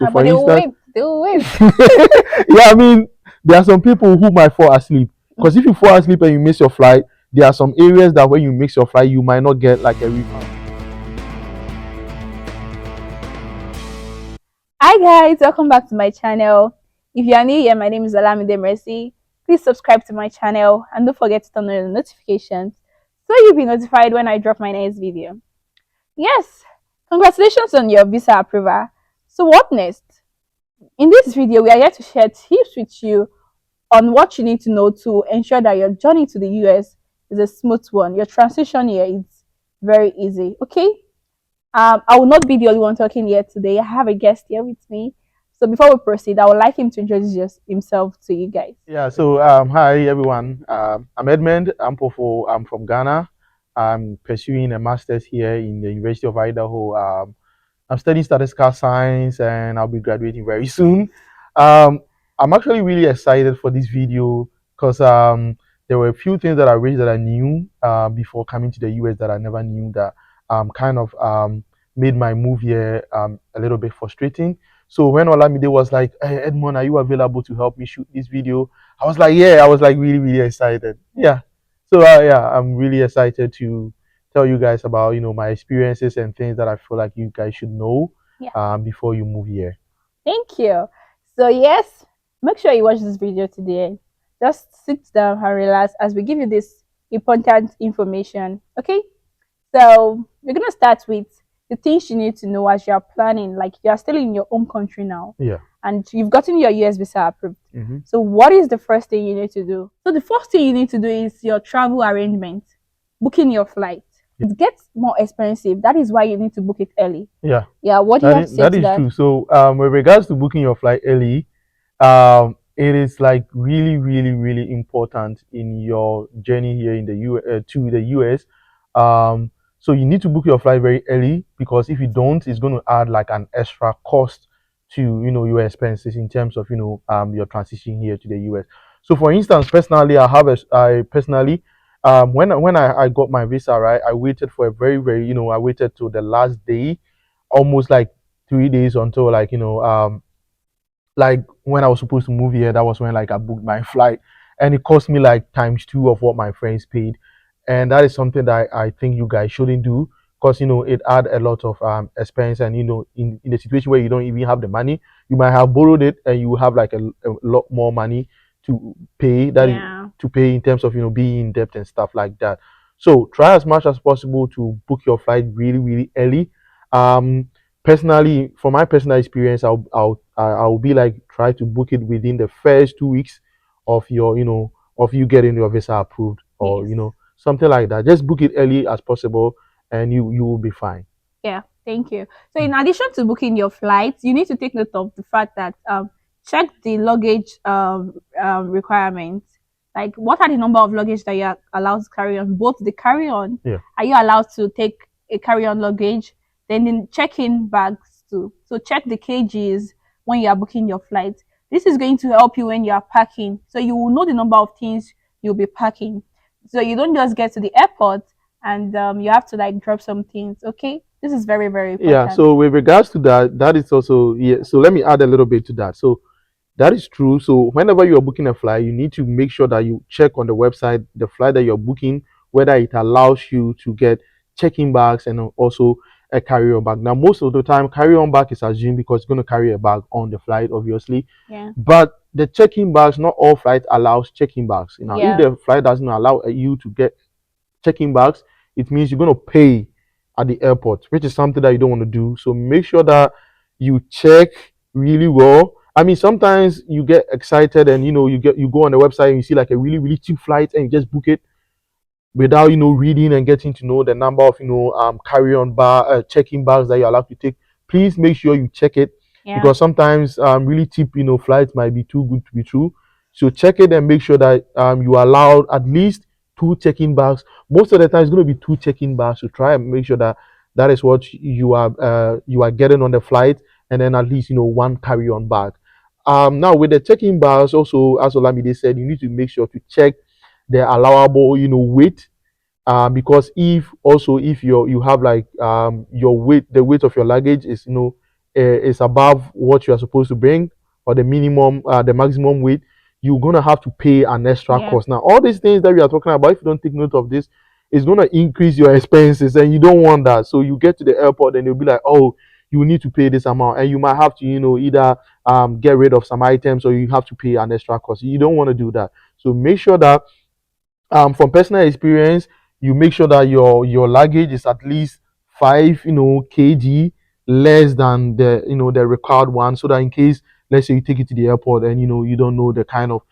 So for But they will instance, wait. They will wait. yeah, I mean, there are some people who might fall asleep. Because if you fall asleep and you miss your flight, there are some areas that when you miss your flight, you might not get like a refund. Hi guys, welcome back to my channel. If you are new here, my name is Olamide Mercy. Please subscribe to my channel and don't forget to turn on the notifications so you'll be notified when I drop my next video. Yes, congratulations on your visa approval. So what next? In this video, we are here to share tips with you on what you need to know to ensure that your journey to the US is a smooth one. Your transition here is very easy. Okay? I will not be the only one talking here today. I have a guest here with me. So before we proceed, I would like him to introduce himself to you guys. Yeah, so hi everyone. I'm Edmund. I'm from Ghana. I'm pursuing a master's here in the University of Idaho. I'm studying statistical science and I'll be graduating very soon. Um, I'm actually really excited for this video because there were a few things that I read that I knew before coming to the US that I never knew that kind of made my move here a little bit frustrating. So when Olamide was like, "Hey Edmond, are you available to help me shoot this video?" I was like, "Yeah," I was like really, really excited. Yeah. So yeah, I'm really excited to tell you guys about my experiences and things that I feel like you guys should know Yeah, before you move here. thank you. So yes, make sure you watch this video today. Just sit down and relax as we give you this important information. Okay? So we're gonna start with the things you need to know as you are planning. Like you are still in your home country now, Yeah. and you've gotten your US visa approved. Hmm. So what is the first thing you need to do? So the first thing you need to do is your travel arrangement, booking your flight. It gets more expensive. That is why you need to book it early. Yeah. Yeah. What do you That have to is say that to is that? true. So with regards to booking your flight early, it is like really, really, really important in your journey here in the to the US. So you need to book your flight very early because if you don't, it's going to add like an extra cost to your expenses in terms of your transition here to the US. So for instance, personally, I personally when I got my visa, right, I waited for a very, very, I waited till the last day, almost like 3 days until like when I was supposed to move here. That was when like I booked my flight, and it cost me like times two of what my friends paid, and that is something that I think you guys shouldn't do because it add a lot of expense, and in a situation where you don't even have the money, you might have borrowed it and you have like a lot more money to pay Yeah. to pay in terms of being in debt and stuff like that. So try as much as possible to book your flight really, really early. um Personally, from my personal experience, I'll be like try to book it within the first 2 weeks of your of you getting your visa approved, or Yes. something like that. Just book it early as possible and you will be fine. Yeah, thank you. So, in addition to booking your flights, you need to take note of the fact that check the luggage requirements. Like, what are the number of luggage that you are allowed to carry on? Both the carry on, Yeah. are you allowed to take a carry on luggage? Then, in check-in bags too. So, check the kgs when you are booking your flight. This is going to help you when you are packing. So, you will know the number of things you'll be packing. So, you don't just get to the airport and you have to like drop some things. Okay, this is very, very Yeah, important. so with regards to that, that is also, yeah, so let me add a little bit to that. So that is true. So whenever you're booking a flight, you need to make sure that you check on the website the flight that you're booking, whether it allows you to get check-in bags and also a carry-on bag. Now, most of the time, carry-on bag is assumed because it's going to carry a bag on the flight, obviously. Yeah. But the check-in bags, not all flight allows check-in bags. Now, if Yeah. the flight doesn't allow you to get check-in bags, it means you're going to pay at the airport, which is something that you don't want to do. So make sure that you check really well. I mean, sometimes you get excited and you go on the website and you see like a really, really cheap flight and you just book it without reading and getting to know the number of carry-on check-in bags that you're allowed to take. Please make sure you check it Yeah. because sometimes really cheap flights might be too good to be true. So check it and make sure that you are allowed at least two check-in bags. Most of the time it's going to be two check-in bags. So try and make sure that that is what you are getting on the flight, and then at least one carry-on bag. Now with the check-in bags also, as Olamide said, you need to make sure to check the allowable weight, because if you have like your weight, the weight of your luggage is is above what you are supposed to bring, or the minimum, the maximum weight, you're gonna have to pay an extra Yeah. cost. Now, all these things that we are talking about, if you don't take note of this, it's gonna increase your expenses, and you don't want that. So you get to the airport, and you'll be like, oh, you need to pay this amount, and you might have to, either get rid of some items, or you have to pay an extra cost. You don't want to do that. So make sure that, from personal experience, you make sure that your luggage is at least 5 kg less than the required one, so that in case, let's say, you take it to the airport, and you don't know the kind of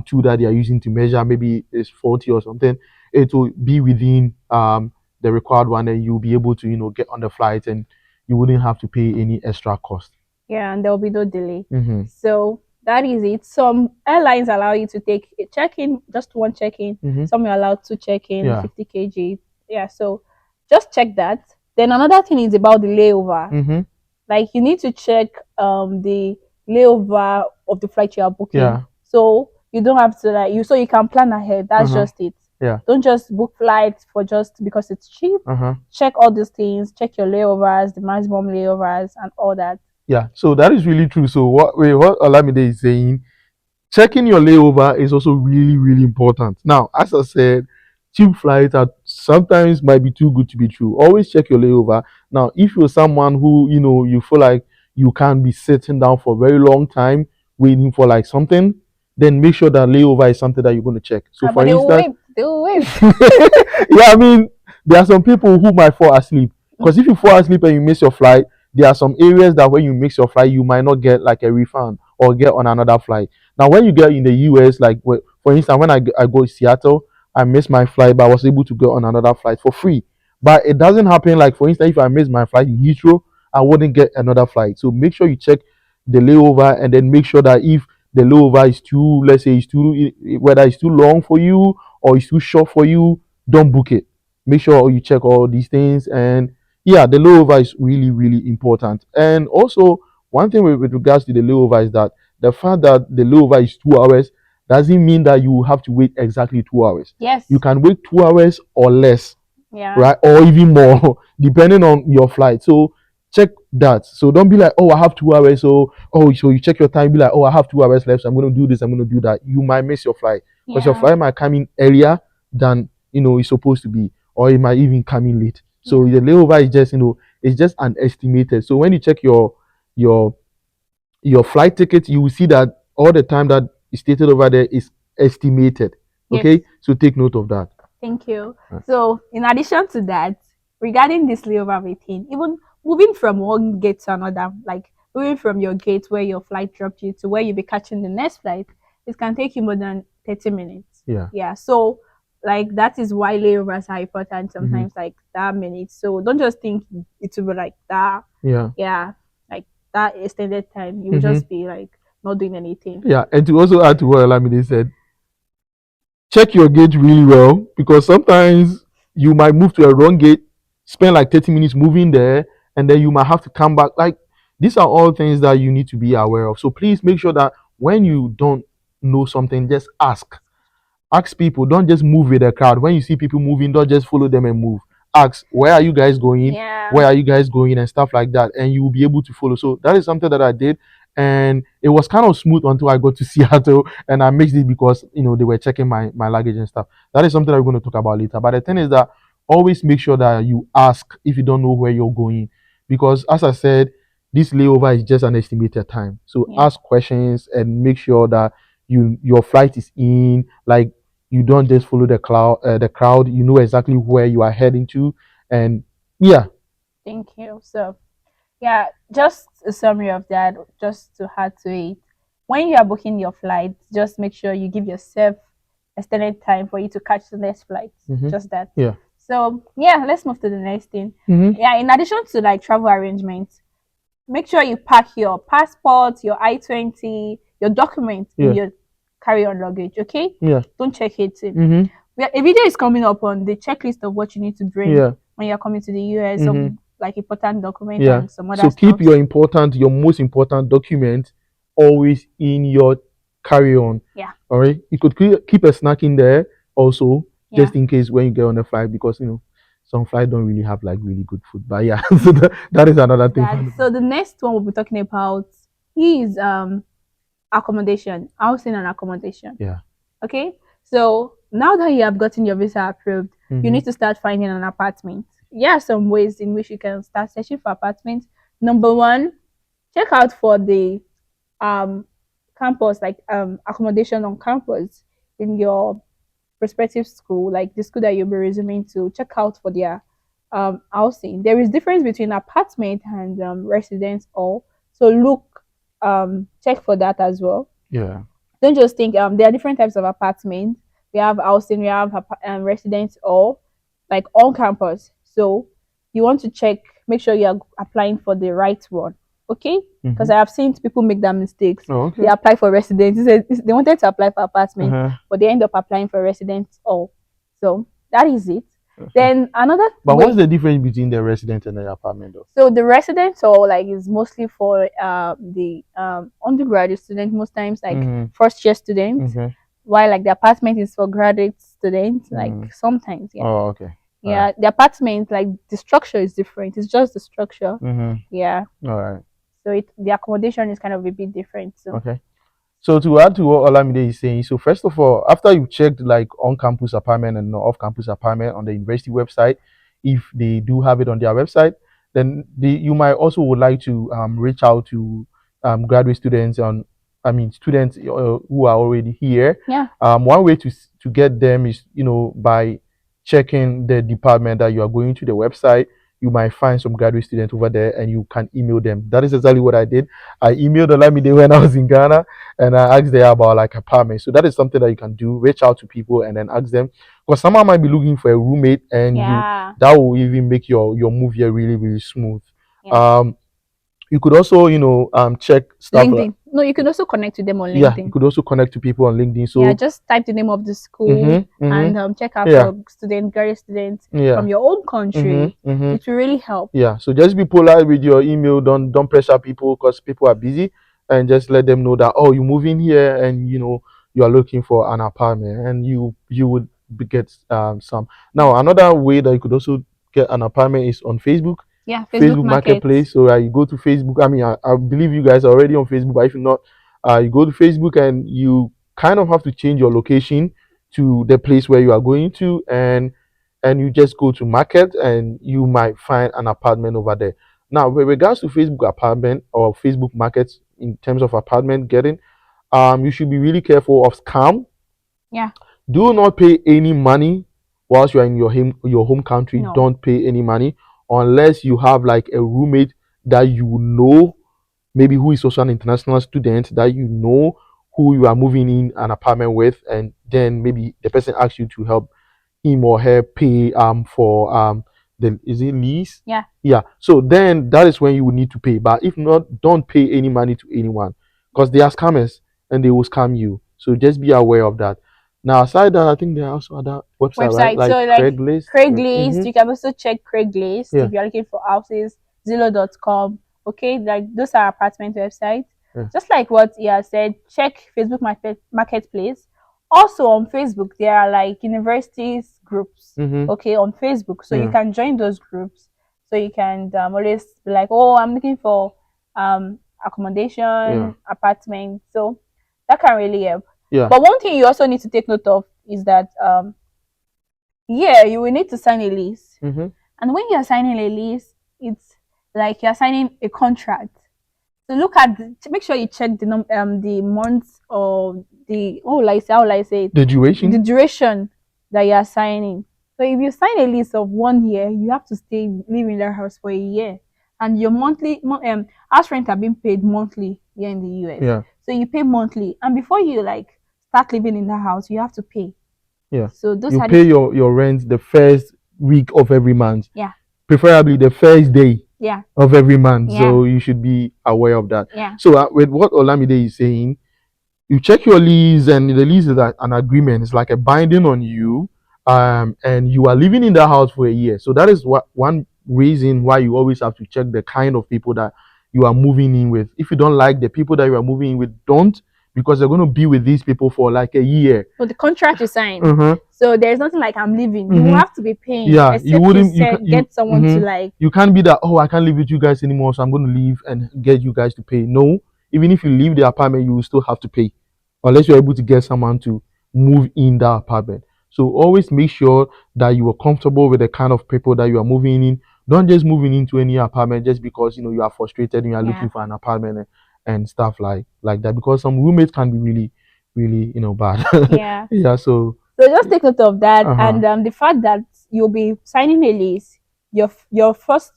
tool that they are using to measure, maybe it's faulty or something, it will be within the required one, and you'll be able to get on the flight, and you wouldn't have to pay any extra cost. Yeah, and there will be no delay. Mm-hmm. So that is it. Some airlines allow you to take a check-in, just one check-in. Mm-hmm. Some are allowed to check-in, Yeah. 50 kg. Yeah, so just check that. Then another thing is about the layover. Mm-hmm. Like you need to check the layover of the flight you are booking. Yeah. So you don't have to so you can plan ahead. That's just it. Yeah. Don't just book flights for just because it's cheap. Check all these things. Check your layovers, the maximum layovers, and all that. Yeah, so that is really true. So what Olamide is saying, checking your layover is also really, really important. Now, as I said, cheap flights are sometimes might be too good to be true. Always check your layover. Now, if you're someone who you feel like you can't be sitting down for a very long time waiting for like something, then make sure that layover is something that you're going to check. So, for But instance, they will wait. yeah, I mean, there are some people who might fall asleep, because if you fall asleep and you miss your flight, there are some areas that when you miss your flight, you might not get like a refund or get on another flight. Now, when you get in the US, like for instance, when I go to Seattle, I missed my flight, but I was able to go on another flight for free. But it doesn't happen, like, for instance, if I miss my flight in Heathrow, I wouldn't get another flight. So make sure you check the layover, and then make sure that if the layover is too, let's say, whether it's too long for you or it's too short for you, don't book it. Make sure you check all these things. And yeah, the layover is really, really important. And also, one thing with regards to the layover is that the fact that the layover is 2 hours doesn't mean that you have to wait exactly 2 hours. Yes. You can wait 2 hours or less. Yeah. Right? Or even more, depending on your flight. So check that. So don't be like, oh, I have 2 hours. So you check your time, be like, oh, I have 2 hours left, so I'm going to do this, I'm going to do that. You might miss your flight, because your flight might come in earlier than it's supposed to be, or it might even come in late. So the layover is just it's just an estimated. So when you check your flight ticket, you will see that all the time that is stated over there is estimated. Okay. Yes. So take note of that. Thank you. So in addition to that, regarding this layover routine, even moving from one gate to another, like moving from your gate where your flight dropped you to where you'll be catching the next flight, it can take you more than 30 minutes. Yeah. So like that is why layovers are important sometimes, like that minute. So don't just think it will be like that. Yeah. Like that extended time. You will just be like not doing anything. Yeah. And to also add to what Olamide said, check your gate really well, because sometimes you might move to a wrong gate, spend like 30 minutes moving there, and then you might have to come back. Like, these are all things that you need to be aware of. So please make sure that when you don't know something, just ask. Ask people. Don't just move with the crowd. When you see people moving, don't just follow them and move. Ask, where are you guys going? Where are you guys going? And stuff like that. And you will be able to follow. So that is something that I did. And it was kind of smooth until I got to Seattle, and I mixed it because they were checking my luggage and stuff. That is something I'm going to talk about later. But the thing is that always make sure that you ask if you don't know where you're going, because as I said, this layover is just an estimated time. So ask questions and make sure that your flight is in. Like, you don't just follow the crowd. You know exactly where you are heading to, and yeah. Thank you. So yeah, just a summary of that, just to add to it. When you are booking your flight, just make sure you give yourself extended time for you to catch the next flight. Just that. Yeah. So yeah, let's move to the next thing. Yeah, in addition to like travel arrangements, make sure you pack your passport, your I-20, your documents in your carry-on luggage. Okay. Yeah. Don't check it. A video is coming up on the checklist of what you need to bring when you're coming to the US. Some like important document and some other stuff. So keep your most important document always in your carry-on. Yeah. All right. You could keep a snack in there also, just in case when you get on the flight, because some flights don't really have like really good food. But yeah, so that is another thing. So the next one we'll be talking about is accommodation, housing and accommodation. Yeah. Okay. So now that you have gotten your visa approved, you need to start finding an apartment. There are some ways in which you can start searching for apartments. Number one, check out for the um campus, like accommodation on campus in your prospective school, like the school that you'll be resuming to. Check out for their housing. There is difference between apartment and residence hall. So look, check for that as well. Yeah. Don't just think there are different types of apartments. We have housing, we have residence hall, like on campus. So you want to check, make sure you are applying for the right one. Okay? Because I have seen people make that mistakes. Oh, okay. They apply for residence. They wanted to apply for apartment, but they end up applying for residence hall. So that is it. Then another. But what's the difference between the resident and the apartment though? So the residence hall like is mostly for the undergraduate students, most times like first year students, while like the apartment is for graduate students, like sometimes. Yeah. Oh, okay. Yeah, the apartment, like the structure is different. It's just the structure. Yeah. All right. So the accommodation is kind of a bit different. So Okay. So to add to what Olamide is saying, so first of all, after you checked like on-campus apartment and off-campus apartment on the university website, if they do have it on their website, then you might also would like to reach out to graduate students students who are already here. yeah. One way to get them is by checking the department that you are going to the website. You might find some graduate students over there and you can email them. That is exactly what I did. I emailed Olamide when I was in Ghana and I asked them about like apartments. So that is something that you can do. Reach out to people and then ask them, because someone might be looking for a roommate and that will even make your move here really, really smooth. Yeah. You could also, check stuff LinkedIn. Like, no, you could also connect to them on LinkedIn. Yeah, you could also connect to people on LinkedIn. So yeah, just type the name of the school and check out for graduate students from your own country. It will really help. Yeah, so just be polite with your email. Don't pressure people because people are busy, and just let them know that you're moving here and you are looking for an apartment and you would get some. Now another way that you could also get an apartment is on Facebook. Yeah, Facebook Marketplace. So you go to Facebook. I mean, I believe you guys are already on Facebook, but if you're not, you go to Facebook and you kind of have to change your location to the place where you are going to, and you just go to market and you might find an apartment over there. Now, with regards to Facebook apartment or Facebook markets in terms of apartment getting, you should be really careful of scam. Yeah. Do not pay any money whilst you are in your home country. No. Don't pay any money unless you have like a roommate that you know, maybe who is also an international student, that you know who you are moving in an apartment with, and then maybe the person asks you to help him or her pay for the lease? Yeah. So then that is when you would need to pay. But if not, don't pay any money to anyone because they are scammers and they will scam you. So just be aware of that. Now, aside that, I think there are also other websites. Right? Like, so, Craigslist. You can also check Craigslist if you're looking for houses, Zillow.com. Okay, like those are apartment websites. Just like what he has said, check Facebook Marketplace. Also on Facebook, there are like universities groups. Okay, on Facebook, so you can join those groups. So you can always be like, oh, I'm looking for accommodation, apartment. So that can really help. Yeah. But one thing you also need to take note of is that you will need to sign a lease. And when you're signing a lease, it's like you're signing a contract. So look at make sure you check the months or the the duration that you are signing. So if you sign a lease of 1 year, you have to live in that house for a year, and your monthly house rent are being paid monthly here in the US. Yeah. So you pay monthly, and before you like start living in the house, you have to pay. Yeah. So those you pay your rent the first week of every month. Yeah. Preferably the first day. Yeah. Of every month. Yeah. So you should be aware of that. Yeah. So with what Olamide is saying, you check your lease, and the lease is an agreement. It's like a binding on you, and you are living in the house for a year. So that is one reason why you always have to check the kind of people that you are moving in with. If you don't like the people that you are moving in with, don't because they're going to be with these people for like a year. So the contract you signed. Uh-huh. So there's nothing like I'm leaving. You have to be paying. Yeah, except you wouldn't. You get someone to like. You can't be that. Oh, I can't live with you guys anymore, so I'm going to leave and get you guys to pay. No, even if you leave the apartment, you will still have to pay, unless you're able to get someone to move in that apartment. So always make sure that you are comfortable with the kind of people that you are moving in. Don't just moving into any apartment just because you are frustrated and you are looking for an apartment and stuff like that. Because some roommates can be really bad. Yeah. Yeah. So just take note of that, and the fact that you'll be signing a lease. Your first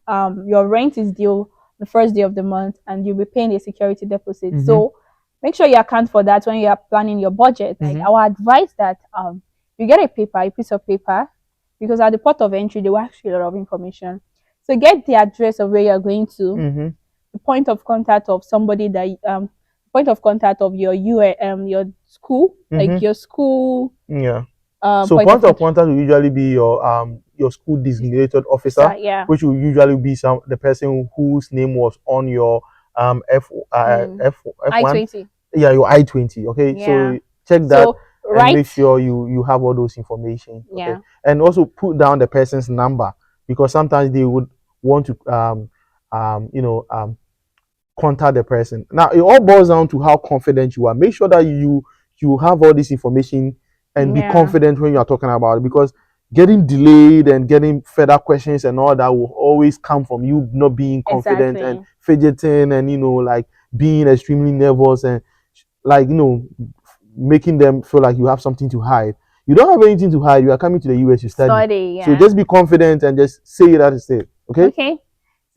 your rent is due the first day of the month, and you'll be paying a security deposit. So make sure you account for that when you are planning your budget. Like I would advise that you get a piece of paper, because at the port of entry they will ask you a lot of information. So get the address of where you're going to, the point of contact of somebody that point of contact of your school, like your school. Yeah. So point of contact will usually be your school designated officer, which will usually be the person whose name was on your F1. I-20. Yeah, your I-20. Okay. Yeah. So check that and make sure you have all those information. Okay. Yeah. And also put down the person's number, because sometimes they would want to contact the person. Now it all boils down to how confident you are. Make sure that you have all this information and be confident when you are talking about it, because getting delayed and getting further questions and all that will always come from you not being confident and fidgeting and like being extremely nervous and like making them feel like you have something to hide. You don't have anything to hide. You are coming to the US to study. So just be confident and just say that instead. Okay.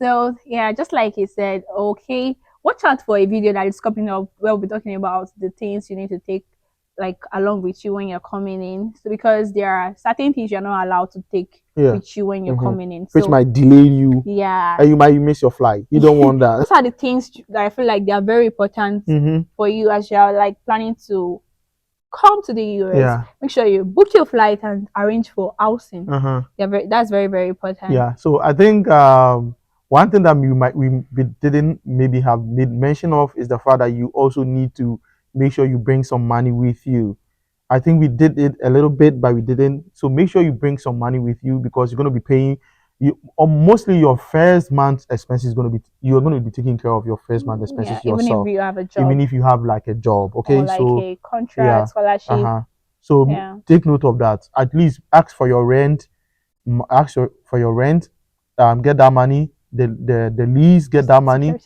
So yeah, just like he said, okay, watch out for a video that is coming up where we'll be talking about the things you need to take like along with you when you're coming in. So because there are certain things you're not allowed to take with you when you're coming in. Which might delay you. Yeah. And you might miss your flight. You don't want that. Those are the things that I feel like they are very important for you as you're like planning to come to the US. Yeah. Make sure you book your flight and arrange for housing. That's very, very important. Yeah. So I think one thing that we didn't maybe have made mention of is the fact that you also need to make sure you bring some money with you. I think we did it a little bit, but we didn't. So make sure you bring some money with you, because you're going to be paying or mostly your first month's expenses is going to be, you're going to be taking care of your first month's expenses yourself. Even if you have a job. Even if you have like a job. Okay. Or like a contract, scholarship. So take note of that. At least ask for your rent. Get that money. The lease, get that money.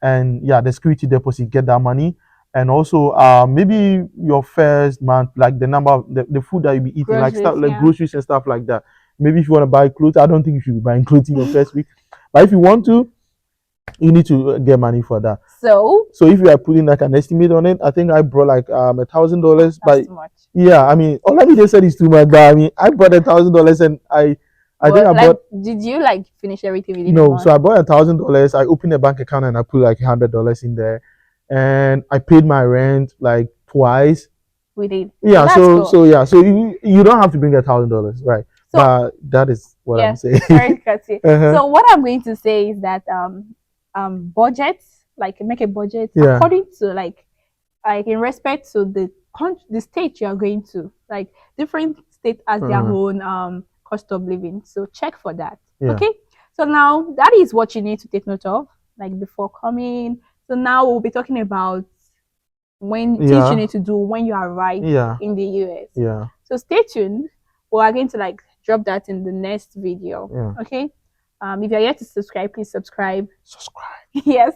And the security deposit, get that money. And also maybe your first month, like the number of the food that you'll be eating, groceries, groceries and stuff like that. Maybe if you want to buy clothes, I don't think you should be buying clothes in your first week. But if you want to, you need to get money for that. So if you are putting like an estimate on it, I think I brought like $1,000. But too much. Yeah, I mean, Olamide said it's too much, but I mean, I brought $1,000 and I think I bought. Did you like finish everything within No, so I bought $1,000. I opened a bank account and I put like $100 in there, and I paid my rent like twice. We did. Yeah, so you don't have to bring $1,000, right? So, but that is what I'm saying. Very courtesy. So what I'm going to say is that budgets, like make a budget according to like in respect to the state you are going to. Like different states has their own cost of living. So check for that. Okay. So now that is what you need to take note of, like before coming. So now we'll be talking about things you need to do when you arrive in the US. Yeah. So stay tuned. We are going to like drop that in the next video. Okay. If you're yet to subscribe, please subscribe. Yes.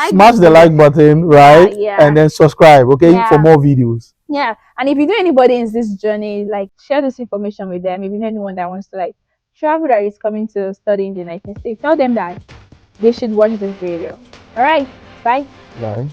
Smash the like button, right? And then subscribe, okay, for more videos. Yeah. And if you know anybody in this journey, like share this information with them. If you know anyone that wants to like travel, that is coming to study in the United States, tell them that they should watch this video. All right. Bye. Bye.